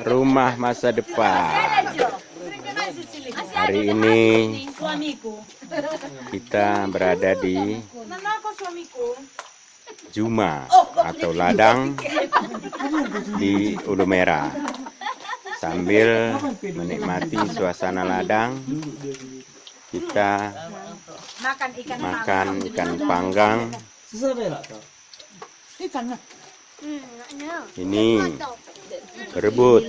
Rumah masa depan. Hari ini kita berada di Juma atau ladang di Ulu Merah. Sambil menikmati suasana ladang, kita makan ikan panggang. Ini berebut.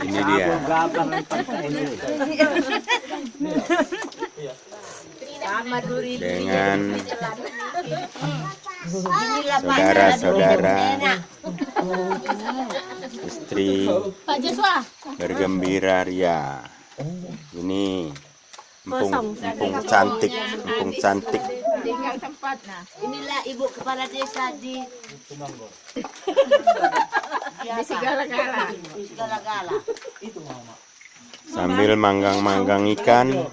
Ini dia. Dengan saudara-saudara, istri bergembira ria. Ini empung cantik, empung cantik. Tinggal tempat. Nah, inilah ibu kepala desa di Segala-gala. Sambil manggang-manggang ikan.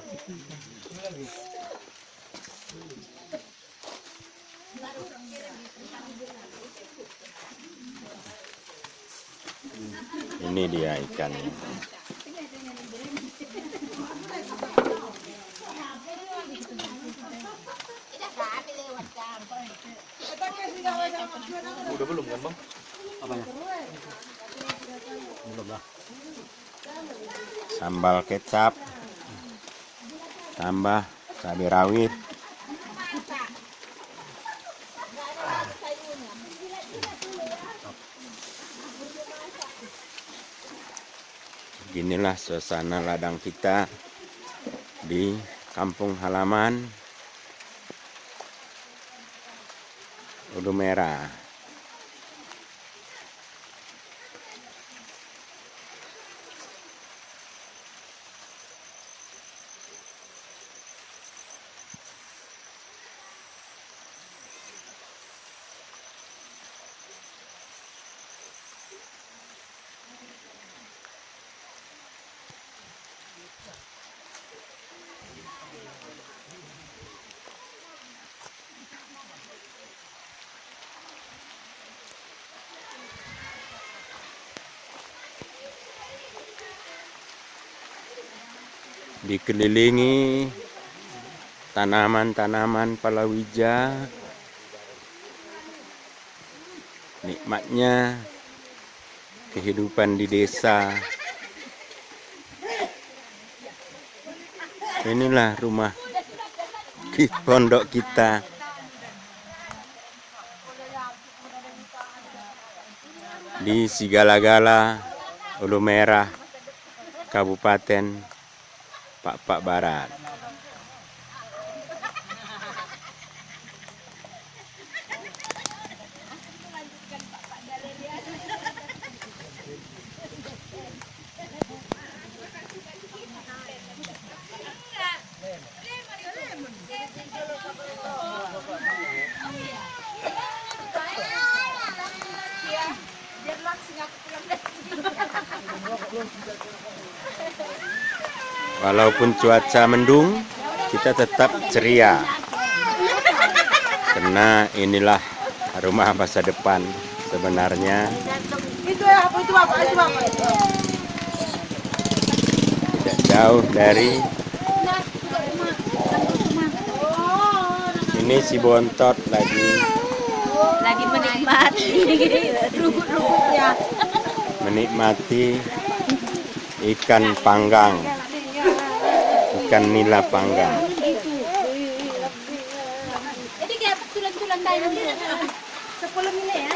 Ini dia ikannya. Udah belum kan bang? Apanya? Belum lah. Sambal kecap, tambah cabai rawit. Beginilah suasana ladang kita di kampung halaman Ulu Merah. Dikelilingi tanaman-tanaman palawija. Nikmatnya kehidupan di desa. Inilah rumah pondok kita. Di Segala-gala, Ulu Merah, Kabupaten Pak Barat. Walaupun cuaca mendung, kita tetap ceria. Karena inilah rumah masa depan sebenarnya. Tidak jauh dari ini si bontot lagi menikmati rugut-rugutnya. Menikmati ikan panggang, ikan nila panggang. Jadi kayak tulang-tulang kayak 10 menit ya.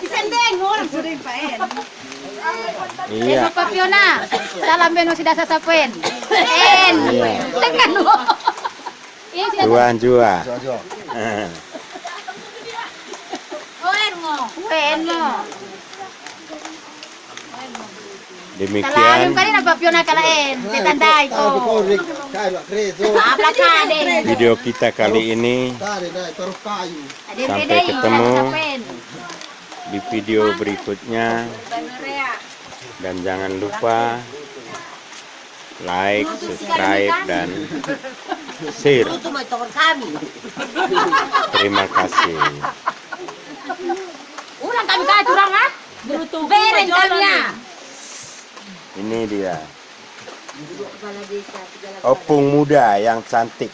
Disendeng orang sudah paen. Iya. Pak Fiona, salam beno sudah sasapen. En. Tekan lo. Jua. Engo. Demikian Kalahin kali na Pak Fiona kalahin. Tetandai ko. video kita kali ini. Sampai ketemu di video berikutnya. Dan jangan lupa like, subscribe, dan Sir, Itu mah tokor kami. terima kasih. Ulang kami kaya curang ah. Beren kami. Ini dia. Kepala desa segala Opung muda yang cantik.